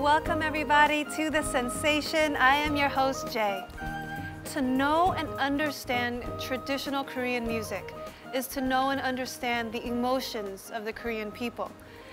Welcome everybody to The Sensation. I am your host, Jay. To know and understand traditional Korean music is to know and understand the emotions of the Korean people.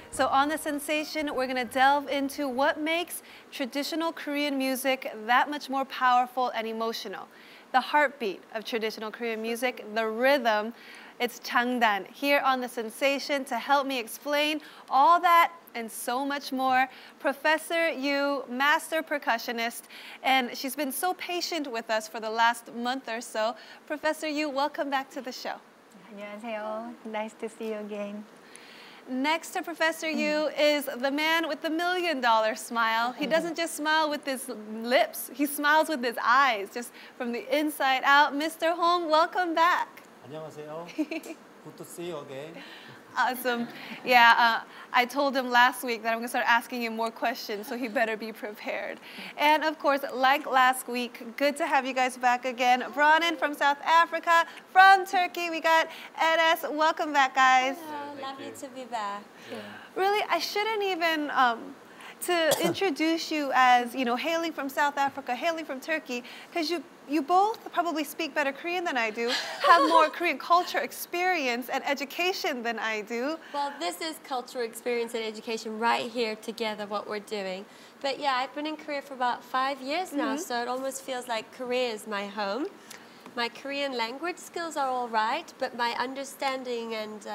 So on The Sensation, we're gonna delve into what makes traditional Korean music that much more powerful and emotional. The heartbeat of traditional Korean music, the rhythm. It's Jangdan here on The Sensation to help me explain all that and so much more. Professor Yu, master percussionist, and she's been so patient with us for the last month or so. Professor Yu, welcome back to the show. 안녕하세요. Nice to see you again. Next to Professor Yu is the man with the $1 million smile. He doesn't just smile with his lips, he smiles with his eyes, just from the inside out. Mr. Hong, welcome back. 안녕하세요. Good to see you again. Awesome. Yeah, I told him last week that I'm going to start asking him more questions, so he better be prepared. And of course, like last week, good to have you guys back again. Bronan from South Africa, from Turkey, we got Enes. Welcome back, guys. Hello, lovely to be back. Yeah. Really, I shouldn't even to introduce you as, you know, hailing from South Africa, hailing from Turkey, because you both probably speak better Korean than I do, have more Korean culture experience and education than I do. Well, this is cultural experience and education right here together, what we're doing. But yeah, I've been in Korea for about 5 years now, so it almost feels like Korea is my home. My Korean language skills are all right, but my understanding and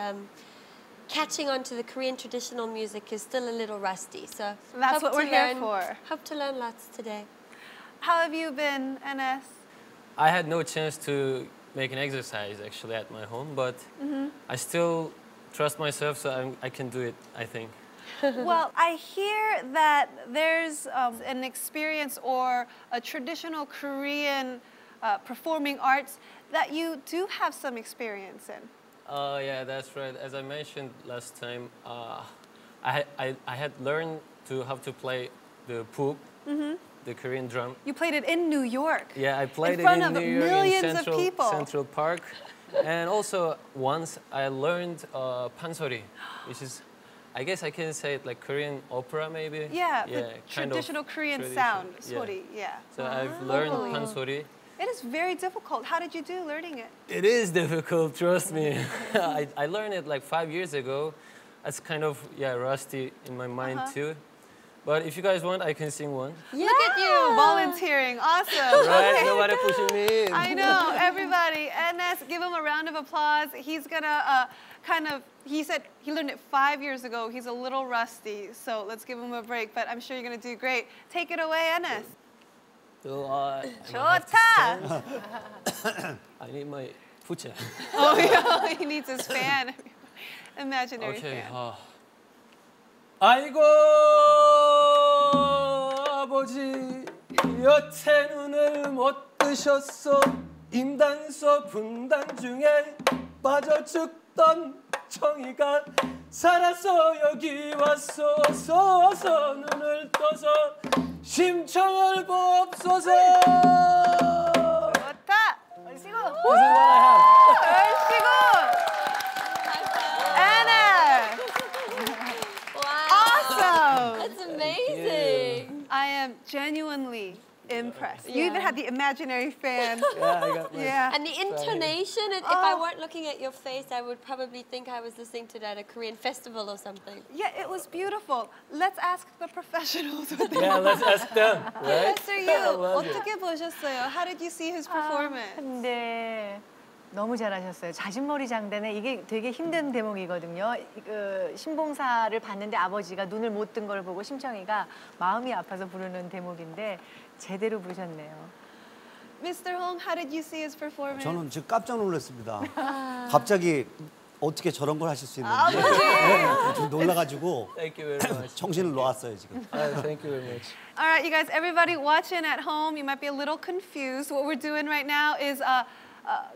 catching on to the Korean traditional music is still a little rusty. So that's what we're here for. Hope to learn lots today. How have you been, Enes? I had no chance to make an exercise actually at my home, but I still trust myself, so I can do it, I think. Well, I hear that there's an experience or a traditional Korean performing arts that you do have some experience in. Yeah, that's right. As I mentioned last time, I had learned how to play the puk, the Korean drum. You played it in New York. Yeah, I played in front it of in New York, millions in of people. Central Park. And also once I learned pansori, which is, I guess I can say it like Korean opera maybe. Yeah, yeah, the traditional Korean sound, sori, yeah. So I've learned pansori. It is very difficult. How did you do learning it? It is difficult, trust me. I learned it like 5 years ago. It's kind of, rusty in my mind too. But if you guys want, I can sing one. Yeah. Look at you, volunteering, awesome. Right, Okay. nobody pushing me in. I know, everybody. Enes, give him a round of applause. He's gonna he said he learned it 5 years ago. He's a little rusty, so let's give him a break, but I'm sure you're gonna do great. Take it away, Enes. 좋다! I need my fucha. Oh, yeah, he needs his fan. Imaginary fan. 아이고 아버지 여태 눈을 못 뜨셨어 임단소 분단 중에 빠져 죽던 청이가 살아서 여기 왔어 어서 눈을 떠서 심청을 보옵소서. 좋다. 얼씨구. 얼씨구. Anna. Wow. Awesome. That's amazing. I am genuinely impressed. You even had the imaginary fan. Yeah, I got my And the intonation, if I weren't looking at your face, I would probably think I was listening to that at a Korean festival or something. Yeah, it was beautiful. Let's ask the professionals what they Yeah, let's ask them, right? Professor Yu, 어떻게 보셨어요? How did you see his performance? 근데 너무 잘하셨어요. 자진머리 장단에 이게 되게 힘든 대목이거든요. 신봉사를 봤는데 아버지가 눈을 못 뜬 걸 보고 심청이가 마음이 아파서 부르는 대목인데 제대로 부르셨네요. Mr. Hong, how did you see his performance? 저는 지금 깜짝 놀랐습니다. 갑자기 어떻게 저런 걸 하실 수 있는지 좀 놀라가지고 Thank you very much. 정신을 놓았어요 지금. Thank you very much. All right, you guys, everybody watching at home, you might be a little confused. What we're doing right now is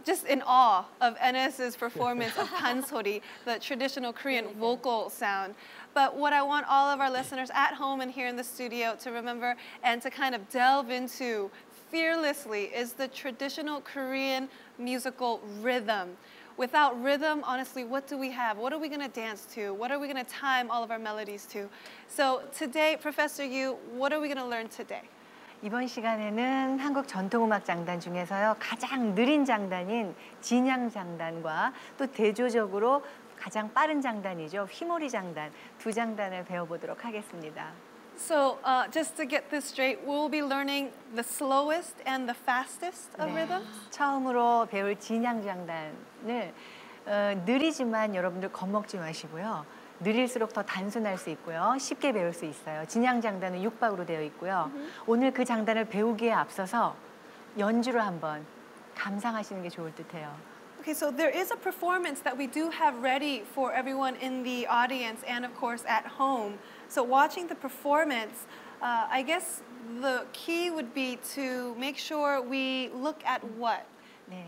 just in awe of Enes's performance of pansori, the traditional Korean vocal sound. But what I want all of our listeners at home and here in the studio to remember and to kind of delve into fearlessly is the traditional Korean musical rhythm, without rhythm, honestly, what do we have? What are we going to dance to? What are we going to time all of our melodies to? So today, Professor Yu, what are we going to learn today? 이번 시간에는 한국 전통음악 장단 중에서요 가장 느린 장단인 진양 장단과 또 대조적으로 가장 빠른 장단이죠 휘모리 장단 두 장단을 배워보도록 하겠습니다. So just to get this straight, we'll be learning the slowest and the fastest of rhythms. 처음으로 배울 진양 장단을 느리지만 여러분들 겁먹지 마시고요. 느릴수록 더 단순할 수 있고요. 쉽게 배울 수 있어요. 진양 장단은 6박으로 되어 있고요. 오늘 그 장단을 배우기에 앞서서 연주를 한번 감상하시는 게 좋을 듯해요. Okay, so there is a performance that we do have ready for everyone in the audience and of course at home. So watching the performance, I guess the key would be to make sure we look at what? 네.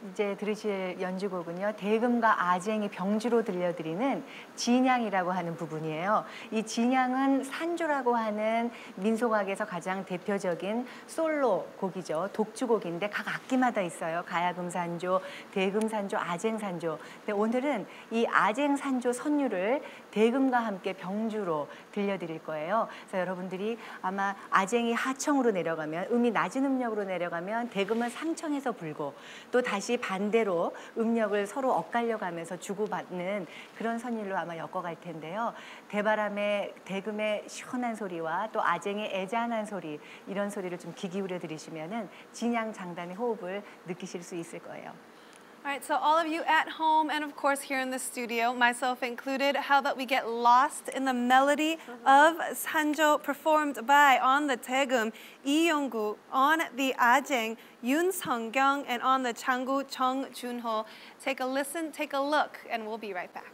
이제 들으실 연주곡은요. 대금과 아쟁이 병주로 들려드리는 진양이라고 하는 부분이에요. 이 진양은 산조라고 하는 민속악에서 가장 대표적인 솔로 곡이죠. 독주곡인데 각 악기마다 있어요. 가야금 산조, 대금 산조, 아쟁 산조. 근데 오늘은 이 아쟁 산조 선율을 대금과 함께 병주로 들려드릴 거예요. 그래서 여러분들이 아마 아쟁이 하청으로 내려가면 음이 낮은 음력으로 내려가면 대금은 상청에서 불고 또 다시 반대로 음력을 서로 엇갈려 가면서 주고받는 그런 선율로 아마 엮어갈 텐데요. 대바람의 대금의 시원한 소리와 또 아쟁의 애잔한 소리 이런 소리를 좀 귀 기울여 들으시면은 진양 장단의 호흡을 느끼실 수 있을 거예요. All right, so all of you at home and of course here in the studio, myself included, how that we get lost in the melody of Sanjo performed by on the Taegum, Lee Yong-gu, on the Ajeng, Yoon Sung-kyung, and on the Changgu, Chung Junho. Take a listen, take a look, and we'll be right back.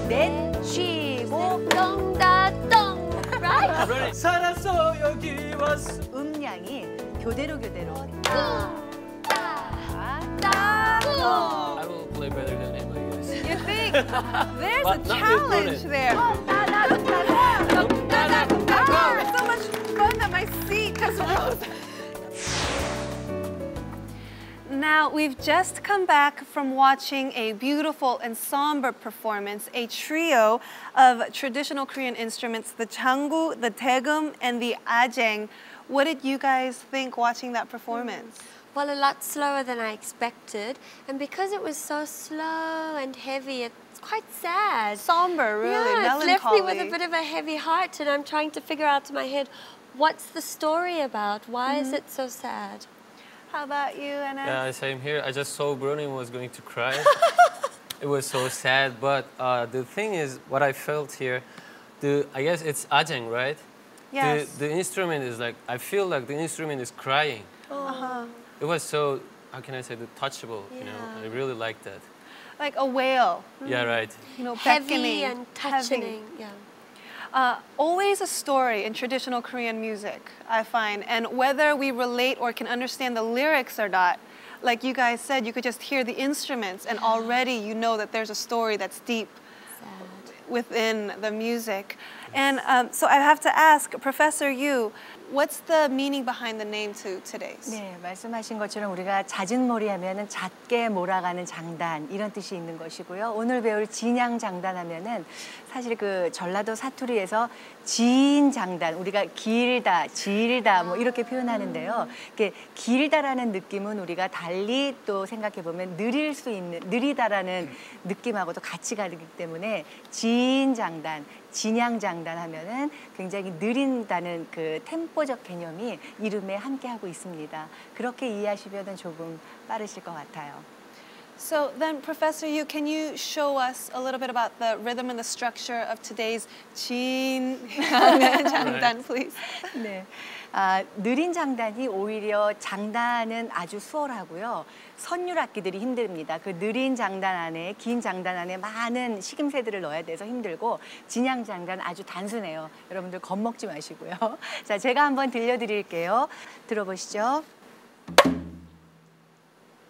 넷 쉬고 똥다똥, right? 살았어 여기 왔어. 음량이 교대로 I will play better than Emma, guys. You think? There's a But not challenge with there. It's so much fun that my seat just rose. Now, we've just come back from watching a beautiful ensemble performance, a trio of traditional Korean instruments, the changu, the daegum, and the ajeng. What did you guys think watching that performance? Well, a lot slower than I expected. And because it was so slow and heavy, it's quite sad. Somber, really, yeah, melancholy. it's left me with a bit of a heavy heart, and I'm trying to figure out in my head, what's the story about? Why is it so sad? How about you, Anna? Yeah, same here. I just saw Bruni was going to cry. It was so sad. But the thing is, what I felt here, I guess it's ajeng, right? Yes. The instrument is like, I feel like the instrument is crying. It was so, how can I say, touchable, you know? I really liked that. Like a whale. Yeah, right. You know, Heavy beckoning, and touching, heavy. yeah. Always a story in traditional Korean music, I find. And whether we relate or can understand the lyrics or not, like you guys said, you could just hear the instruments and already you know that there's a story that's deep within the music. And so I have to ask, Professor Yu, what's the meaning behind the name to today's? 네, 말씀하신 것처럼 우리가 잦은 머리 하면은 잦게 몰아가는 장단 이런 뜻이 있는 것이고요. 오늘 배울 진양 장단 하면은 사실 그 전라도 사투리에서 진 장단, 우리가 길다, 질다 뭐 이렇게 표현하는데요. 이렇게 길다라는 느낌은 우리가 달리 또 생각해 보면 느릴 수 있는, 느리다라는 느낌하고도 같이 가기 때문에 진 장단, 진양 장단 하면은 굉장히 느린다는 그 템포적 개념이 이름에 함께하고 있습니다. 그렇게 이해하시면 조금 빠르실 것 같아요. So then, Professor Yu, can you show us a little bit about the rhythm and the structure of today's Jinyang Jangdan, please? 네. 느린 장단이 오히려 장단은 아주 수월하고요. 선율 악기들이 힘듭니다. 그 느린 장단 안에, 긴 장단 안에 많은 식임새들을 넣어야 돼서 힘들고 진양 장단 아주 단순해요. 여러분들 겁먹지 마시고요. 자, 제가 한번 들려드릴게요. 들어보시죠.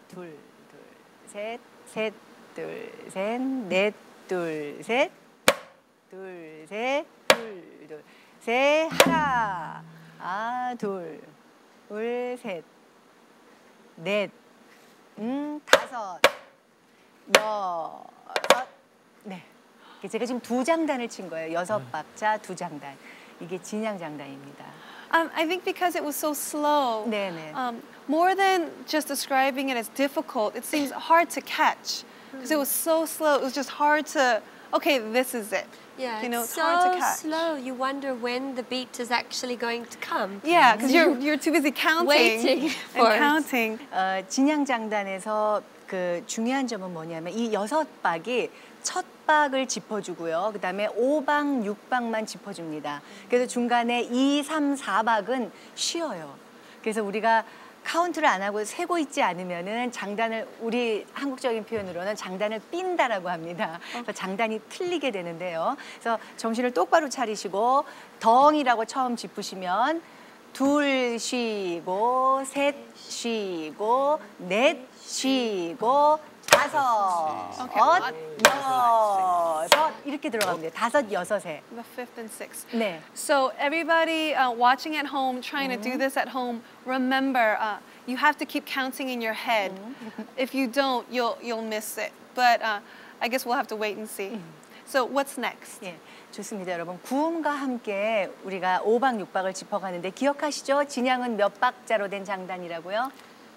둘, 셋, 셋, 둘, 셋, 넷, 둘, 셋, 둘, 셋, 둘, 셋, 하나. 둘, 셋, 넷, 다섯, 여섯, 네. 제가 지금 두 장단을 친 거예요. 여섯 박자, 두 장단. 이게 진양 장단입니다. I think because it was so slow, 네네. more than just describing it as difficult, it seems hard to catch. Because it was so slow, it was just hard to, okay, this is it. Yeah, You know, it's it's hard to so catch. slow. You wonder when the beat is actually going to come. Yeah, because you're too busy counting Waiting for and it. counting. 진양 장단에서 그 중요한 점은 뭐냐면 이 여섯 박이 첫 박을 짚어주고요. 그 다음에 5박, 6박만 짚어줍니다. 그래서 중간에 2, 3, 4박은 쉬어요. 그래서 우리가 카운트를 안 하고 세고 있지 않으면은 장단을, 우리 한국적인 표현으로는 장단을 삔다라고 합니다. 그래서 장단이 틀리게 되는데요. 그래서 정신을 똑바로 차리시고 덩이라고 처음 짚으시면 둘 쉬고, 셋 쉬고, 넷 쉬고, 다섯, 여섯 이렇게 들어갑니다. 다섯, 여섯에. The fifth and sixth. 네. So everybody watching at home, trying to do this at home, remember you have to keep counting in your head. If you don't, you'll miss it. But I guess we'll have to wait and see. So what's next? 예, 좋습니다, 여러분. 구음과 함께 우리가 5박 6박을 짚어가는데 기억하시죠? 진양은 몇 박자로 된 장단이라고요?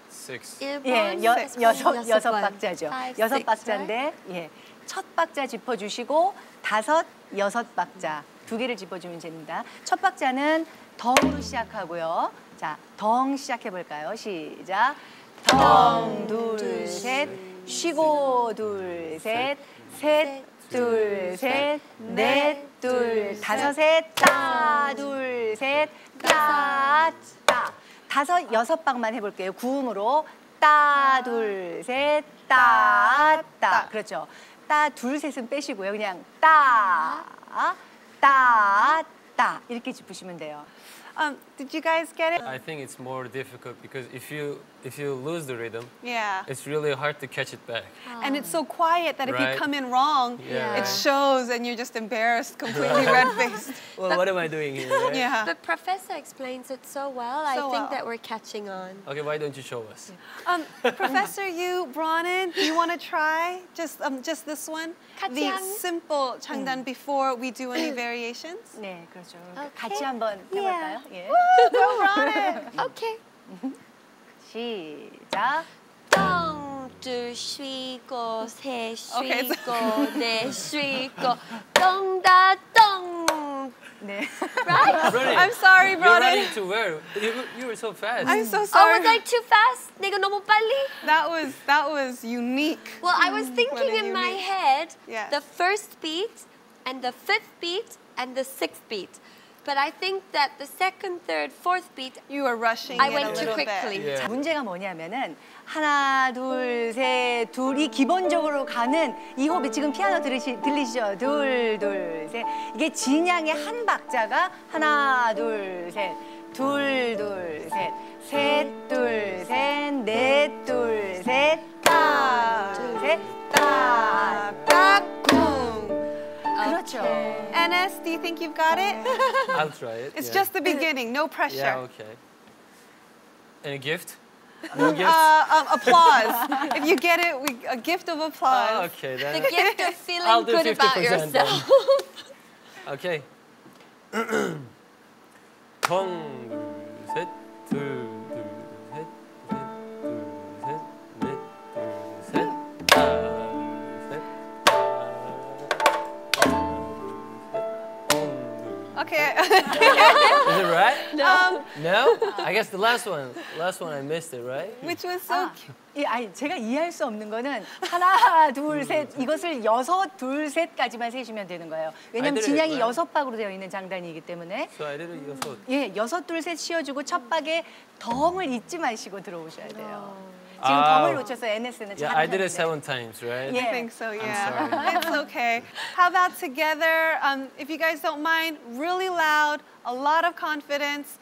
6. 예, 여섯 박자죠. 여섯 박자인데, 예, 첫 박자 짚어주시고 다섯, 여섯 박자 두 개를 짚어주면 됩니다. 첫 박자는 덩으로 시작하고요. 자, 덩 시작해 볼까요? 시작. 덩, 둘, 셋, 쉬고 둘, 셋, 셋, 둘, 셋, 넷, 둘, 다섯, 셋, 따, 둘, 셋, 따, 따. 다섯, 여섯 박만 해볼게요. 구음으로 따, 둘, 셋, 따, 따. 그렇죠. 따, 둘, 셋은 빼시고요. 그냥 따, 따, 따 이렇게 짚으시면 돼요. Did you guys get it? I think it's more difficult because if you lose the rhythm, Yeah. it's really hard to catch it back. And it's so quiet that if you Right. come in wrong, Yeah. it shows and you're just embarrassed, completely red-faced. Well, what am I doing here? Right? Yeah. But Professor explains it so well. I So think well. that we're catching on. Okay, why don't you show us? Professor Yu, Bronin, do you want to try just this one? 같이 The 하는? simple Jangdan before we do any variations? 네, 그렇죠. 오케이. 같이 한번 해볼까요? 예. Go, Bronin! Okay. 시작. 덩, 둘, 쉬고, 셋, Okay, 쉬고, 넷, 쉬고, 덩다, 덩. 네. Right? Running. I'm sorry, You're Bronin. running to where? You were so fast. I'm so Oh, sorry. was I too fast? 내가 너무 빨리? That was unique. Well, I was thinking Running in my unique. head Yeah. the first beat and the fifth beat and the sixth beat. But I think that the second, third, fourth beat, You were rushing I it went a too little quickly. bit. Yeah. 문제가 뭐냐면은 하나, 둘, 셋, 둘이 기본적으로 가는 이 호흡이 지금 피아노 들리시죠? 둘, 둘, 셋. 이게 진양의 한 박자가 하나, 둘, 셋, 둘, 둘, 셋, 셋, 둘, 셋, 넷, 둘, 셋, 따, 둘, 셋, 따, 따, 쿵. 그렇죠. NS, do you think you've got it? I'll try it. It's yeah. just the beginning, no pressure. Yeah, okay. Any gift? No gift? Applause. If you get it, a gift of applause. Okay, the then. gift of I'll feeling do good about 50% then. yourself. Okay. 덩, 둘, 셋, 둘, 둘, 셋, 셋, 둘, 셋, 넷, 둘, 셋, 하나, 둘, 셋, Okay. Is it right? No. No? I guess the last one I missed it, right? Which was so 아, 아니, 제가 이해할 수 없는 거는 하나, 둘, 셋 이것을 여섯, 둘, 셋까지만 세시면 되는 거예요. 왜냐하면 I did it 진양이 right. 여섯 박으로 되어 있는 장단이기 때문에 So I did it 여섯. 예, 여섯, 둘, 셋 쉬어주고 첫 박에 덩을 잊지 마시고 들어오셔야 돼요. 지금 아. 덩을 놓쳐서 NS는 Yeah, I did it 7 times, right? Yeah. I think so, yeah. sorry. It's okay. How about together, if you guys don't mind, really loud, a lot of confidence,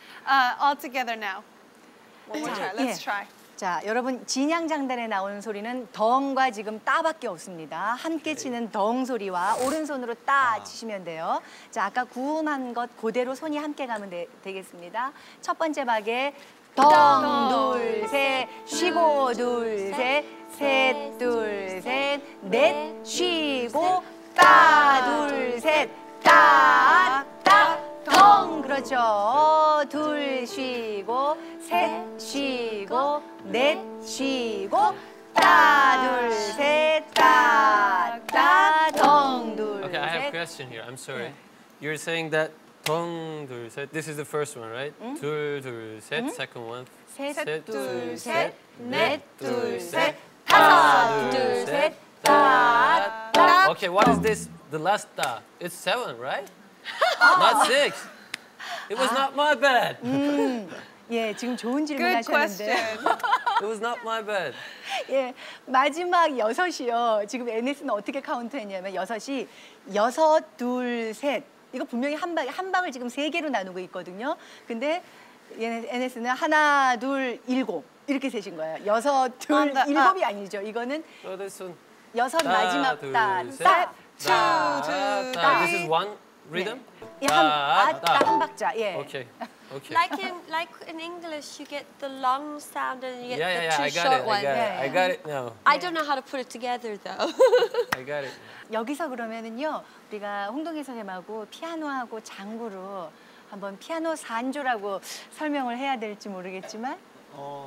all together now. One more try, let's 예. try. 자, 여러분 진양 장단에 나오는 소리는 덩과 지금 따밖에 없습니다. 함께 치는 덩 소리와 오른손으로 따 치시면 돼요. 자, 아까 구음한 것 그대로 손이 함께 가면 되겠습니다. 첫 번째 박에 덩, 둘, 셋, 쉬고, 둘, 셋, 셋, 둘, 셋, 넷, 쉬고, 따, 둘, 셋, 따, 따, 덩. 그렇죠. 둘 쉬고, 셋 쉬고, 넷 쉬고, 따, 둘, 셋, 따, 따, 덩, 둘, Okay, I have a 셋. question here. I'm sorry. You're saying that 덩, 둘, 셋. This is the first one, right? 둘, 둘, 셋. Second one. 셋, 둘, 셋, 셋, 넷, 둘, 셋, 따, 다섯, 둘, 셋, 따, 따. Okay, what is this? The last 따. It's 7, right? Not 6. It was not my bad. 예, 지금 좋은 질문 Good 하셨는데. question. It was not my bad. 예, 마지막 여섯이요. 지금 NS는 어떻게 카운트했냐면 여섯이 여섯, 둘, 셋. 이거 분명히 한 박을 지금 세 개로 나누고 있거든요. 근데 NS는 하나, 둘, 일곱. 이렇게 세신 거예요. 여섯, 둘, On the 일곱이 아니죠. 이거는 So this one. 여섯 마지막 따, 따, This is one rhythm. 예, 한 박자. 예. Okay. Okay. Like in English, you get the long sound and you get Yeah, the two I got short it. ones. I got it now. I don't know how to put it together though. I got it. 여기서 그러면은요, 우리가 홍동희 선생님하고 피아노하고 장구로 한번 피아노 산조라고 설명을 해야 될지 모르겠지만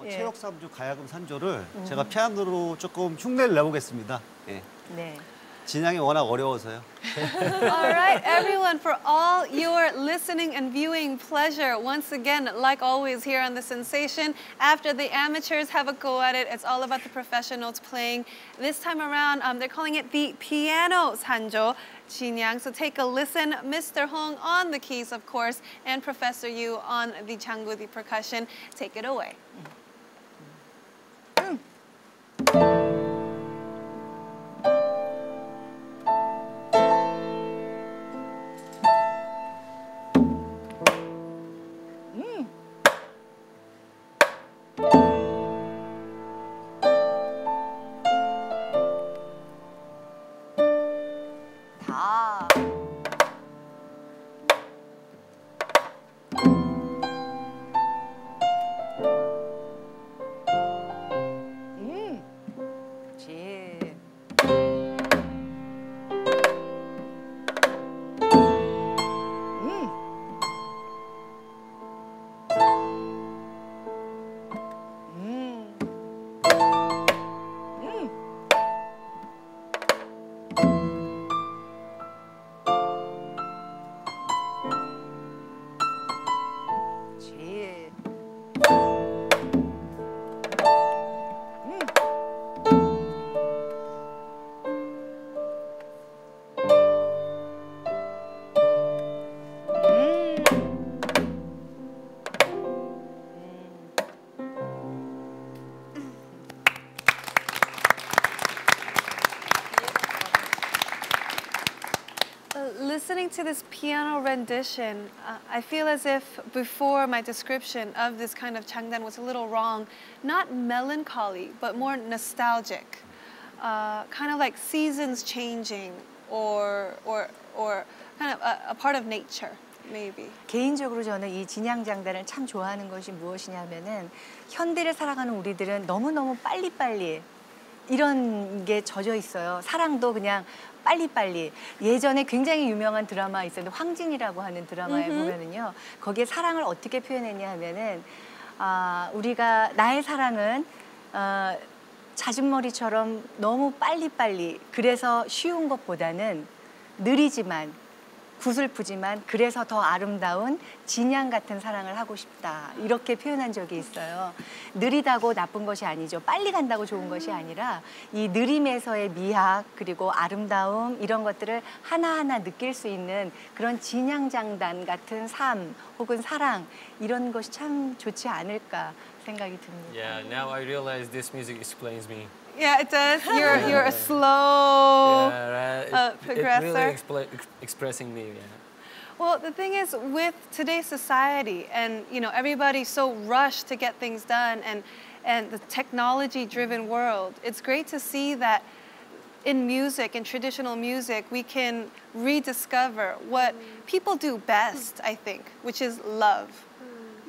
예. 체력 산조, 가야금 산조를 제가 피아노로 조금 흉내를 내보겠습니다. 예. 네. 진양이 워낙 어려워서요. All right, everyone, for all your listening and viewing pleasure, once again, like always here on The Sensation, after the amateurs have a go at it, it's all about the professionals playing. This time around, they're calling it the piano sanjo, Jinyang. So take a listen. Mr. Hong on the keys, of course, and Professor Yu on the janggu, the percussion. Take it away. 다. 지. 지. Listening to this piano rendition, I feel as if before my description of this kind of Jangdan was a little wrong. Not melancholy, but more nostalgic. Kind of like seasons changing or kind of a part of nature, maybe. 개인적으로 저는 이 진양 장단을 참 좋아하는 것이 무엇이냐면은 현대를 살아가는 우리들은 너무너무 빨리빨리 이런 게 젖어 있어요. 사랑도 그냥 빨리빨리. 예전에 굉장히 유명한 드라마 있었는데 황진이라고 하는 드라마에 보면은요. 거기에 사랑을 어떻게 표현했냐 하면은 우리가 나의 사랑은 자진머리처럼 너무 빨리빨리 그래서 쉬운 것보다는 느리지만 구슬프지만 그래서 더 아름다운 진양 같은 사랑을 하고 싶다. 이렇게 표현한 적이 있어요. 느리다고 나쁜 것이 아니죠. 빨리 간다고 좋은 것이 아니라 이 느림에서의 미학 그리고 아름다움 이런 것들을 하나하나 느낄 수 있는 그런 진양 장단 같은 삶 혹은 사랑 이런 것이 참 좋지 않을까 생각이 듭니다. Yeah, now I realize this music explains me. Yeah, it does. You're a slow Yeah, right. It progressor. really expressing me. Yeah. Well, the thing is, with today's society, and everybody's so rushed to get things done, and the technology-driven world, it's great to see that in music, in traditional music, we can rediscover what people do best, I think, which is love.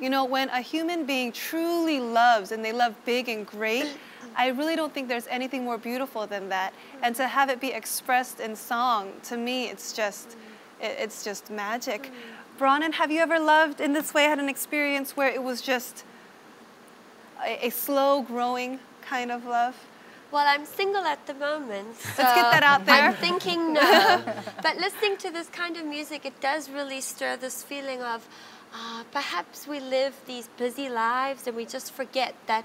When a human being truly loves, and they love big and great, I really don't think there's anything more beautiful than that. And to have it be expressed in song, to me, it's just magic. Bronan, have you ever loved in this way, had an experience where it was just a slow growing kind of love? Well, I'm single at the moment, so Let's get that out there. I'm thinking no. But listening to this kind of music, it does really stir this feeling of perhaps we live these busy lives and we just forget that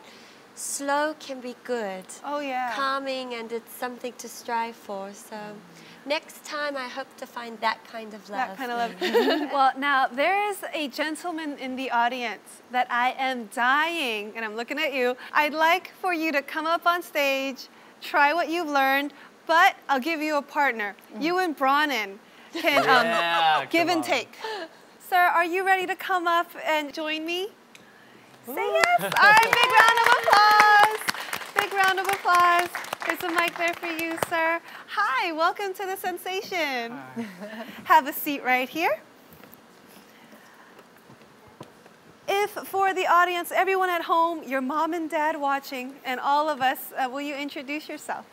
slow can be good. Oh, yeah. Calming, and it's something to strive for. So next time, I hope to find that kind of love. That kind of love. Well, now, there is a gentleman in the audience that I am dying, and I'm looking at you. I'd like for you to come up on stage, try what you've learned, but I'll give you a partner. You and Bronan can give and take. Sir, are you ready to come up and join me? Say yes. All right, big round of applause. Big round of applause. There's a mic there for you, sir. Hi, welcome to the Sensation. Hi. Have a seat right here. If for the audience, everyone at home, your mom and dad watching, and all of us, will you introduce yourself?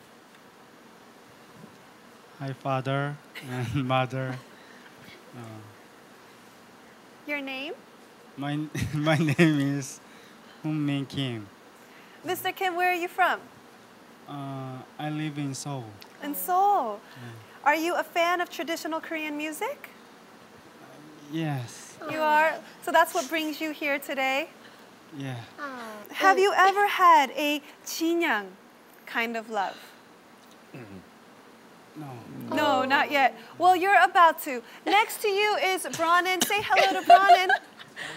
Hi, father and mother. Your name? My name is Hwimori Kim. Mr. Kim, where are you from? I live in Seoul. In Seoul. Are you a fan of traditional Korean music? Yes. You are? So that's what brings you here today? Yeah. Have you ever had a Jinyang kind of love? No. No, not yet. Well, you're about to. Next to you is Bronin. Say hello to Bronin.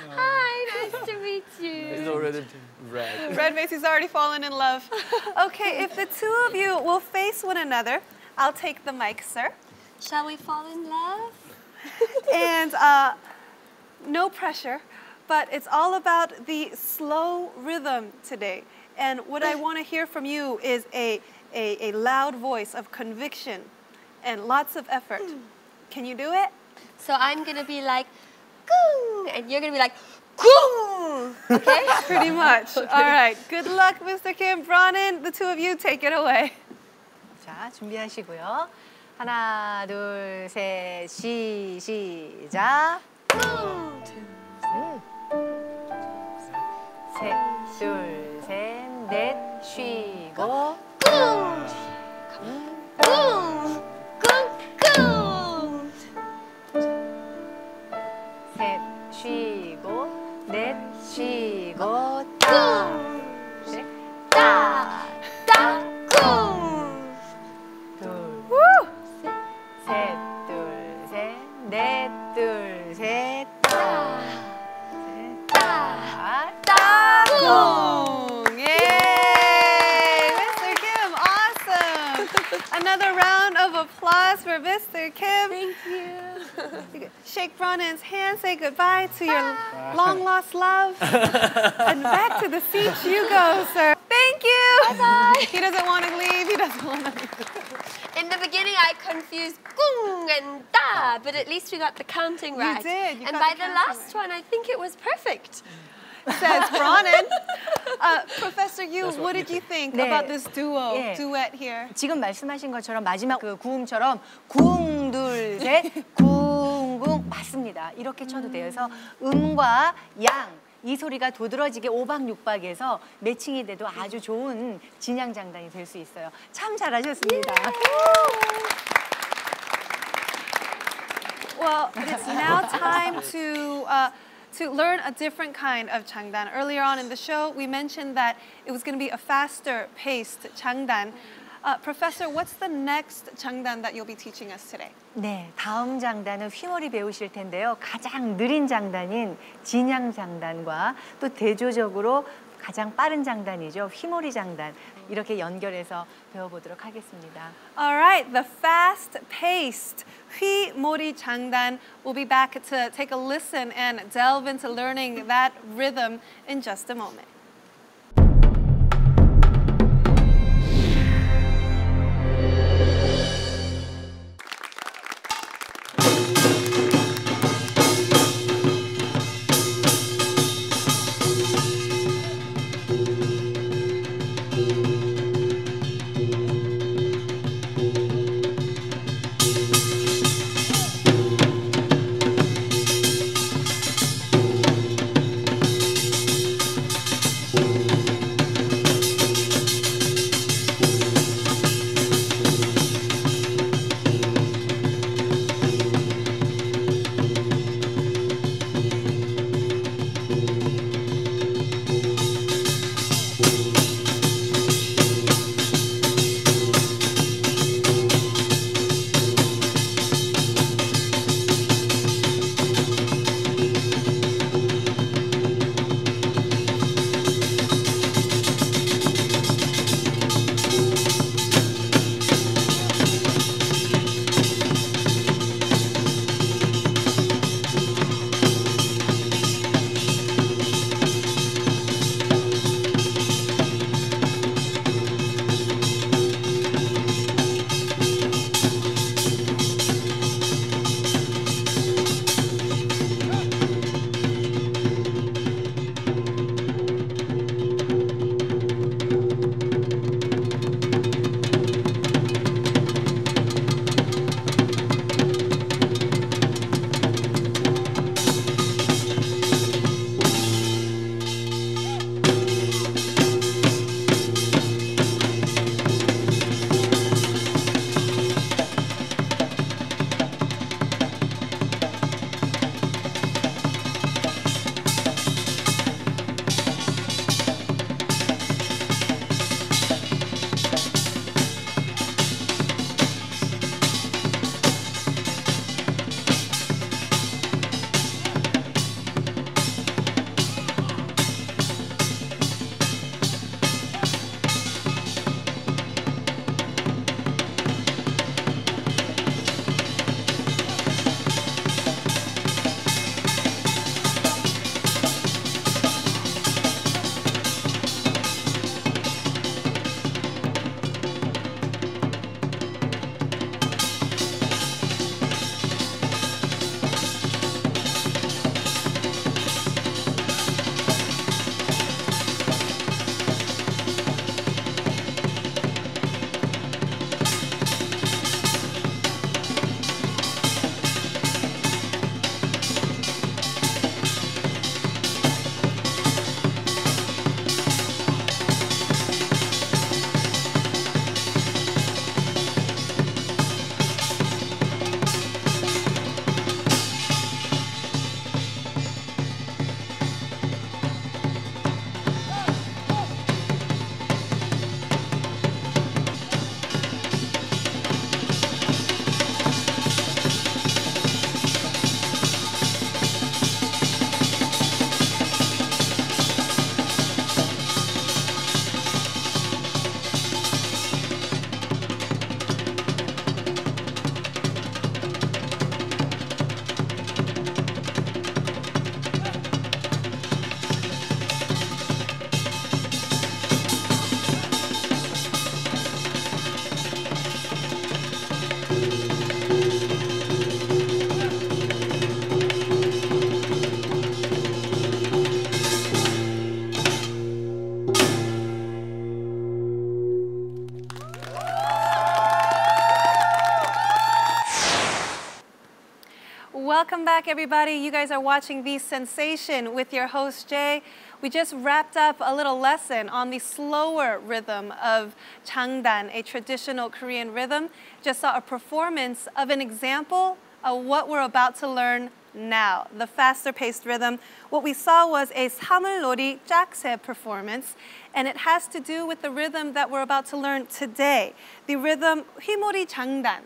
Hi, nice to meet you. It's already red. Red face, he's already fallen in love. Okay, if the two of you will face one another, I'll take the mic, sir. Shall we fall in love? And no pressure, but it's all about the slow rhythm today. And what I want to hear from you is a loud voice of conviction and lots of effort. Can you do it? So I'm going to be like, goong, and you're going to be like, goong. Okay? Pretty much. All right. Good luck, Mr. Kim. Bronin, the two of you take it away. 자, 준비하시고요. 하나, 둘, 셋, 시작. 셋, 둘, 셋, 넷, 쉬고. 꿍! 꿍! 꿍! 셋, 쉬고. 넷, 쉬고. 꿍! 셋, 따! 따! 꿍! 둘, 셋, 둘, 셋, 넷, 둘, 셋, 따. 따. 따! Boom! Yay! Mr. Kim, awesome! Another round of applause for Mr. Kim. Thank you. Shake Bronin's hand, say goodbye to your long-lost love. And back to the seat you go, sir. Thank you! Bye-bye. He doesn't want to leave, he doesn't want to leave. In the beginning, I confused gung and da, but at least we got the counting right. did. You and got by the the counting last one, I think it was perfect. Says Bronin. Professor Yu, what did you think 네. about this 예. duet here? 지금 말씀하신 것처럼 마지막 그 구음처럼 궁, 둘, 셋, 궁궁 맞습니다. 이렇게 쳐도 돼요. 그래서 음과 양, 이 소리가 도드러지게 5박 6박에서 매칭이 돼도 아주 좋은 진양 장단이 될 수 있어요. 참 잘하셨습니다. Well, it's now time to learn a different kind of Jangdan. Earlier on in the show, we mentioned that it was going to be a faster-paced Jangdan. Professor, what's the next Jangdan that you'll be teaching us today? 네, 다음 장단은 휘머리 배우실 텐데요. 가장 느린 장단인 진양 장단과 또 대조적으로 가장 빠른 장단이죠. 휘머리 장단. 이렇게 연결해서 배워보도록 하겠습니다. All right, the fast-paced Hwimori Jangdan. We'll be back to take a listen and delve into learning that rhythm in just a moment. Welcome back, everybody. You guys are watching The Sensation with your host, Jay. We just wrapped up a little lesson on the slower rhythm of Jangdan, a traditional Korean rhythm. Just saw a performance of an example of what we're about to learn now, the faster-paced rhythm. What we saw was a 사물놀이 짝새 performance, and it has to do with the rhythm that we're about to learn today, the rhythm Hwimori Jangdan.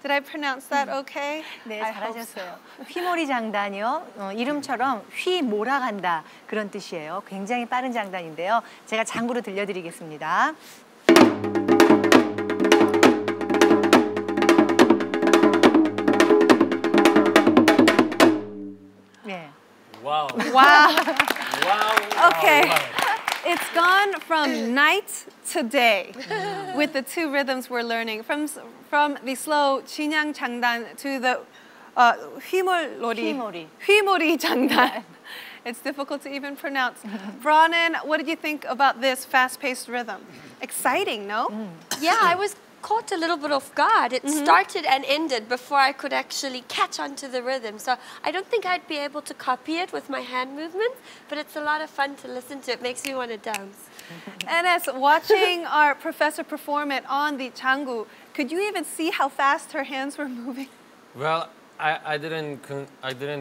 Did I pronounce that okay? 네, 잘하셨어요. 휘모리 장단이요. 이름처럼 휘 몰아간다 그런 뜻이에요. 굉장히 빠른 장단인데요. 제가 장구로 들려드리겠습니다. 네. Wow. Wow. Wow. Okay. Wow. It's gone from night to day with the two rhythms we're learning. From the slow Jinyang Jangdan to the Hwimori Jangdan. It's difficult to even pronounce. Bronan, what did you think about this fast-paced rhythm? Exciting, no? Yeah, I was caught a little bit off guard. It started and ended before I could actually catch on to the rhythm. So I don't think I'd be able to copy it with my hand movements, but it's a lot of fun to listen to. It makes me want to dance. And as watching our professor perform it on the Changu, could you even see how fast her hands were moving? Well, I didn't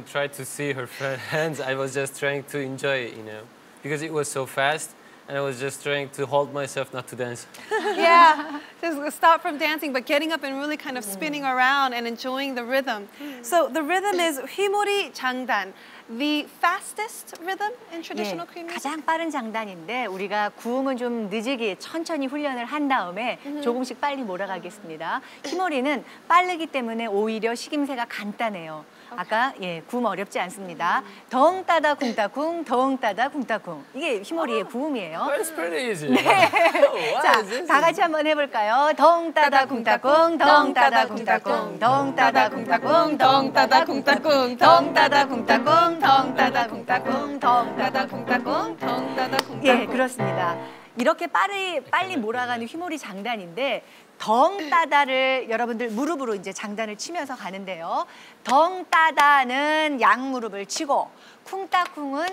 try to see her hands. I was just trying to enjoy it, you know, because it was so fast. And I was just trying to hold myself not to dance. Yeah, just stop from dancing, but getting up and really kind of spinning around and enjoying the rhythm. So the rhythm is Hwimori Jangdan, the fastest rhythm in traditional Korean music? 가장 빠른 장단인데 우리가 구음은 좀 느지게 천천히 훈련을 한 다음에 조금씩 빨리 몰아가겠습니다. 휘모리는 빠르기 때문에 오히려 식임새가 간단해요. 아까 구음 어렵지 않습니다. 덩 따다 쿵 따쿵, 덩 따다 쿵 따쿵. 이게 휘모리의 구음이에요. It's pretty easy. 네. 자, 다 같이 한번 해볼까요? 덩 따다 쿵 따쿵, 덩 따다 쿵 따쿵, 덩 따다 쿵 따쿵, 덩 따다 쿵 따쿵, 덩 따다 쿵 따쿵, 덩 따다 쿵 따쿵, 덩 따다 쿵 따쿵, 덩 따다 쿵 따쿵. 예, 그렇습니다. 이렇게 빨리 몰아가는 휘모리 장단인데 덩 따다를 여러분들 무릎으로 이제 장단을 치면서 가는데요. 덩 따다는 양무릎을 치고 쿵따쿵은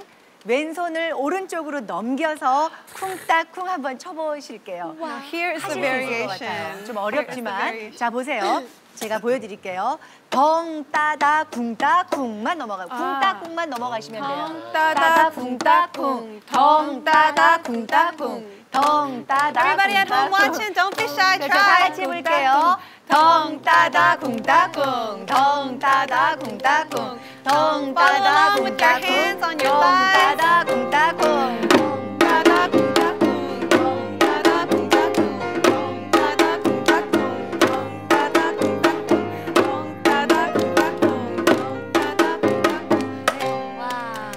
왼손을 오른쪽으로 넘겨서 쿵따쿵 한번 쳐보실게요. Here is the variation. 좀 어렵지만 자 보세요. 제가 보여드릴게요. 덩 따다 쿵따쿵만 넘어가고 쿵따쿵만 넘어가시면 돼요. 따다 쿵따쿵, 덩 따다 쿵따쿵. 덩 따다 Everybody at home watching, don't be shy. 자, 다 같이 해볼게요. 덩 따다 쿵따쿵, 덩 따다 쿵따쿵, 덩 따다 Follow along with your hands on your 덩 thighs. 따다 쿵따쿵, 덩 따다 쿵따쿵, 덩 따다 쿵따쿵, 덩 따다 쿵따쿵, 덩 따다 쿵따쿵, 덩 따다 쿵따쿵, 덩 따다 쿵따쿵.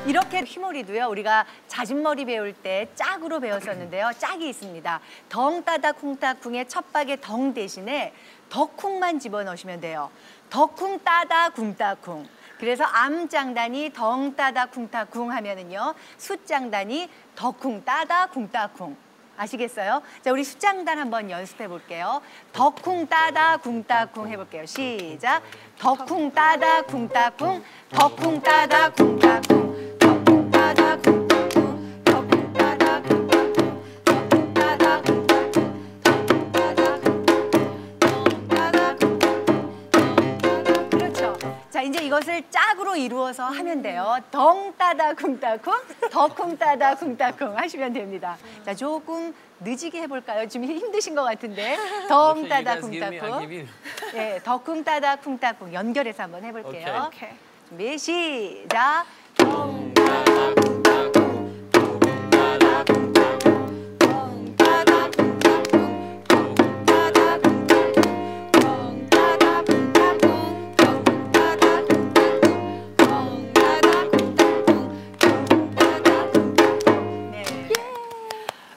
이렇게 휘모리도요. 우리가 자진머리 배울 때 짝으로 배웠었는데요. 짝이 있습니다. 덩 따다 쿵따쿵의 첫 박의 덩 대신에 덕쿵만 집어넣으시면 돼요. 덕쿵 따다 쿵따쿵. 그래서 암장단이 덩 따다 쿵따쿵 하면은요. 숫장단이 덕쿵 따다 쿵따쿵. 아시겠어요? 자, 우리 숫장단 한번 연습해 볼게요. 덕쿵 따다 쿵따쿵 해볼게요. 시작. 덕쿵 따다 쿵따쿵, 덕쿵 따다 쿵따쿵, 덕쿵 따다 쿵따쿵, 덕쿵 따다 쿵따쿵, 덕쿵 따다 쿵따쿵, 덕쿵 따다 쿵따쿵, 따다 쿵따쿵. 그렇죠. 자, 이제 이것을 짝으로 이루어서 하면 돼요. 덩 따다 쿵따쿵, 덕쿵 따다 쿵따쿵 하시면 됩니다. 자, 조금 느지게 해볼까요? 좀 힘드신 것 같은데. 덩 따다 쿵따쿵. 예, 덕쿵 따다 쿵따쿵 연결해서 한번 해볼게요. Okay. 준비 시작. 덩 따다 쿵따쿵, 덩 따다 쿵따쿵, 덩 따다 쿵따쿵, 덩 따다 쿵따쿵, 덩 따다 쿵따쿵, 덩 따다 쿵따쿵, 덩 따다 쿵따쿵, 덩 따다 쿵따쿵. 네.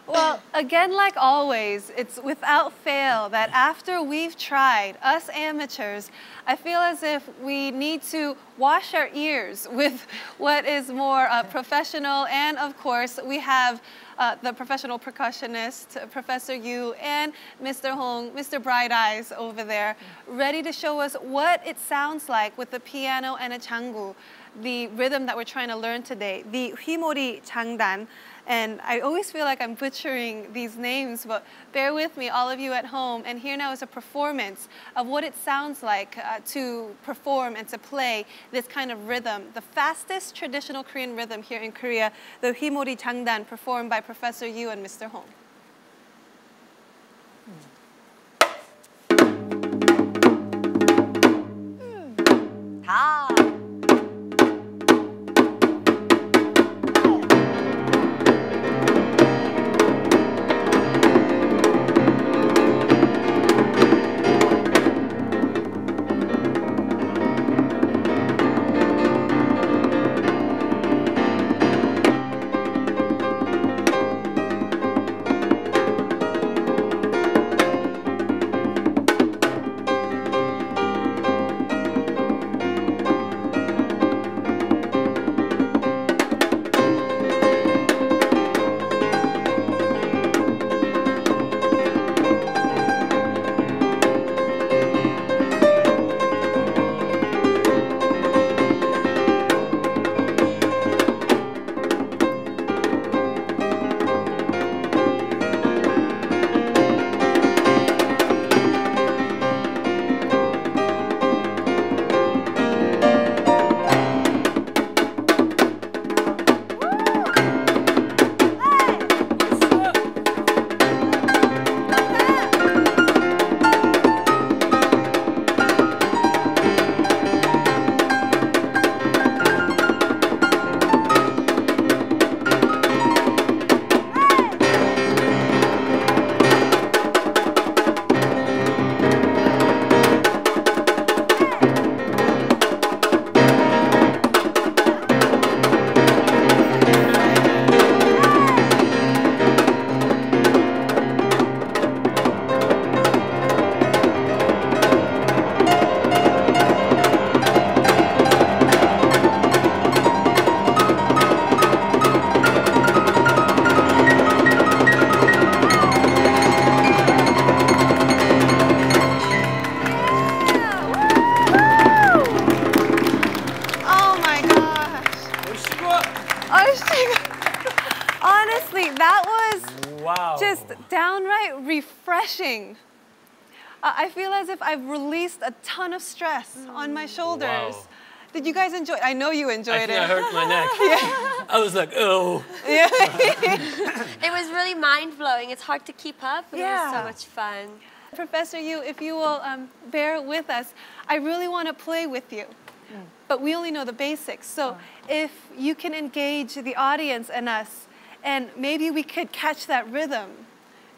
Well, again, like always, it's without fail that after we've tried, us amateurs, I feel as if we need to wash our ears with what is more professional. And of course, we have the professional percussionist, Professor Yu, and Mr. Hong, Mr. Bright Eyes over there, ready to show us what it sounds like with the piano and a changu, the rhythm that we're trying to learn today, the Hwimori Jangdan. And I always feel like I'm butchering these names, but bear with me, all of you at home. And here now is a performance of what it sounds like to perform and to play this kind of rhythm. The fastest traditional Korean rhythm here in Korea, the Hwimori Jangdan, performed by Professor Yu and Mr. Hong. 다. Honestly, that was just downright refreshing. I feel as if I've released a ton of stress on my shoulders. Wow. Did you guys enjoy it? I know you enjoyed it. I hurt my neck. I was like, oh. Yeah. It was really mind-blowing. It's hard to keep up, but it was so much fun. Professor Yu, if you will bear with us, I really want to play with you. But we only know the basics. So if you can engage the audience and us, and maybe we could catch that rhythm.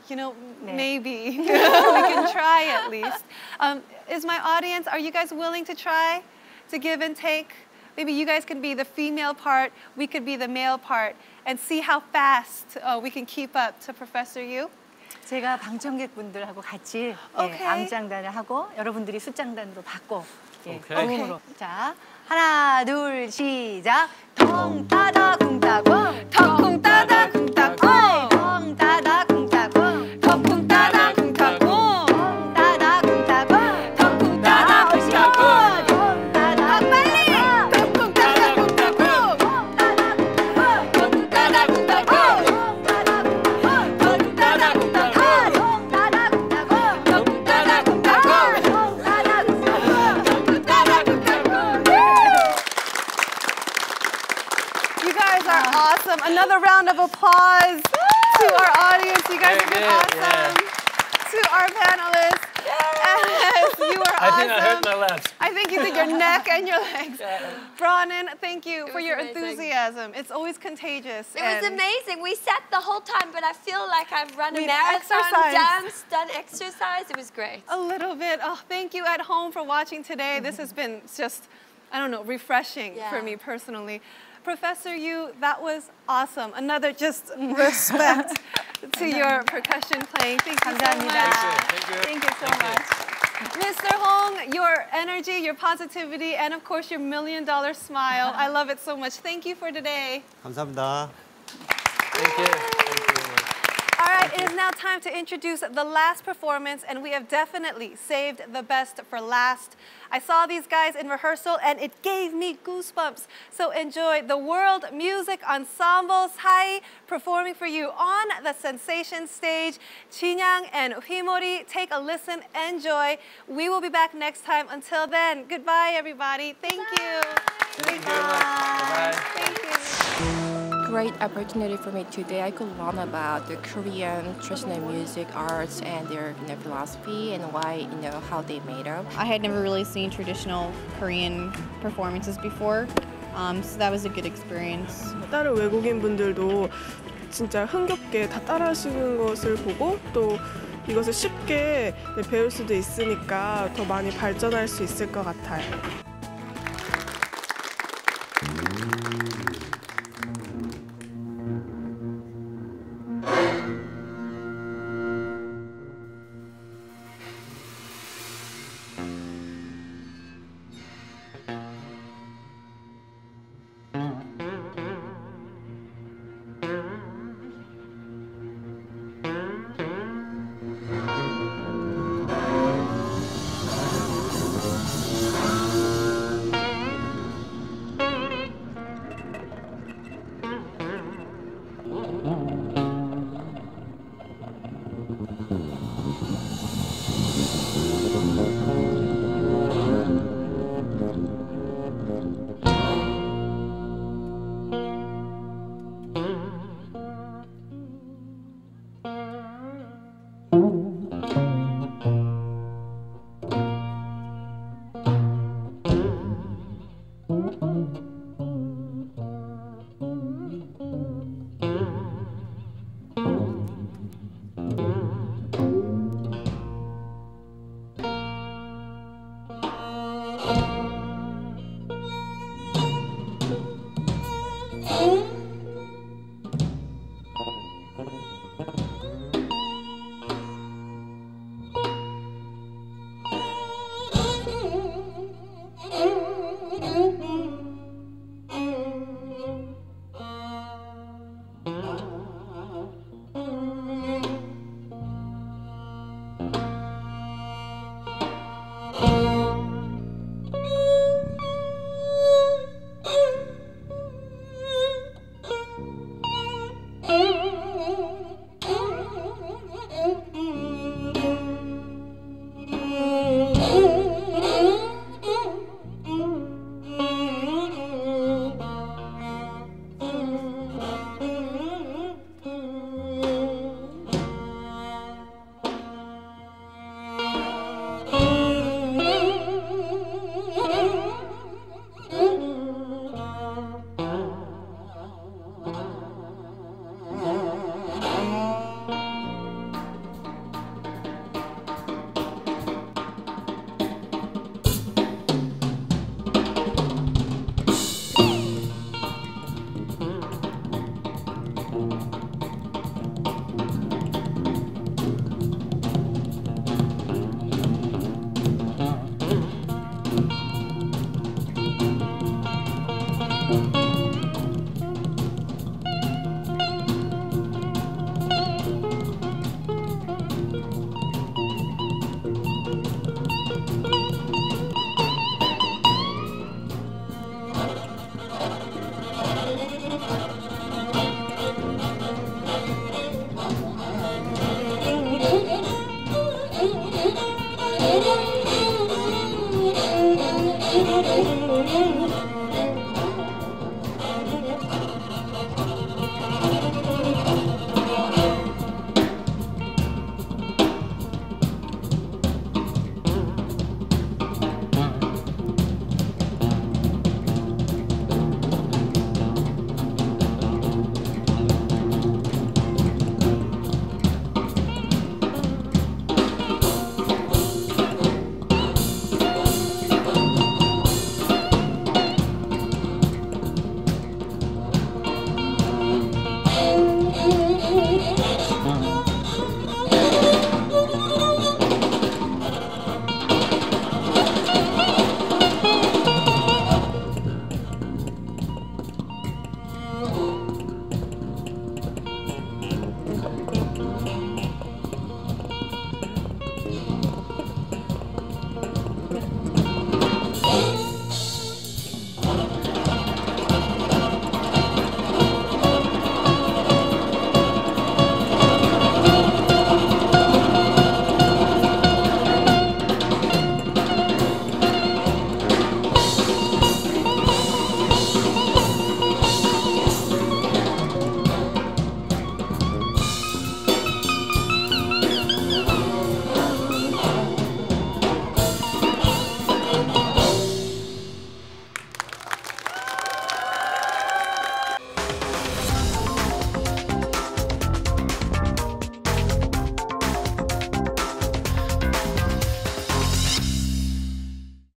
You know, maybe. We can try at least. Is my audience, are you guys willing to try to give and take? Maybe you guys can be the female part, we could be the male part, and see how fast we can keep up to Professor Yu. 제가 방청객분들하고 같이 암장단을 하고 여러분들이 숫장단으로 바꿔 음으로. 자, 하나, 둘, 시작. 덩 따다 쿵 따고 덩쿵 따다 쿵 따고 덩 따다 쿵 따고 덩쿵 따다 쿵 따고 덩 따다 쿵 따고 덩쿵 따다 쿵 따고 덩 따다 빨리 덩쿵 따다 쿵 따고 덩쿵 따다 쿵 따고 덩쿵 따다 쿵 따고 You guys are awesome. Another round of applause to our audience. You guys have been awesome. To our panelists. Yes, you are awesome. I think I hurt my legs. I think you did your neck and your legs. Bronan, thank you for was your amazing. enthusiasm. It's always contagious. It was amazing. We sat the whole time, but I feel like I've run a We marathon, exercised. danced, done exercise. It was great. A little bit. Oh, thank you at home for watching today. This has been just, I don't know, refreshing for me personally. Professor Yu, that was awesome. Another just respect to your percussion playing. Thank you so much. Thank you so much. Mr. Hong, your energy, your positivity, and of course your $1 million smile. I love it so much. Thank you for today. 감사합니다. Thank you. Thank you. All right, it is now time to introduce the last performance, and we have definitely saved the best for last. I saw these guys in rehearsal, and it gave me goosebumps. So enjoy the World Music Ensemble Sai performing for you on the Sensation stage. Jinyang and Hwimori, take a listen, enjoy. We will be back next time. Until then, goodbye, everybody. Thank you. Thank you very much. Bye-bye. Thank you. Great opportunity for me today. I could learn about the Korean traditional music, arts, and their philosophy and why how they made up. I had never really seen traditional Korean performances before, so that was a good experience. 다른 외국인 분들도 진짜 흥겹게 다 따라하시는 것을 보고 또 이것을 쉽게 배울 수도 있으니까 더 많이 발전할 수 있을 것 같아요. Thank you.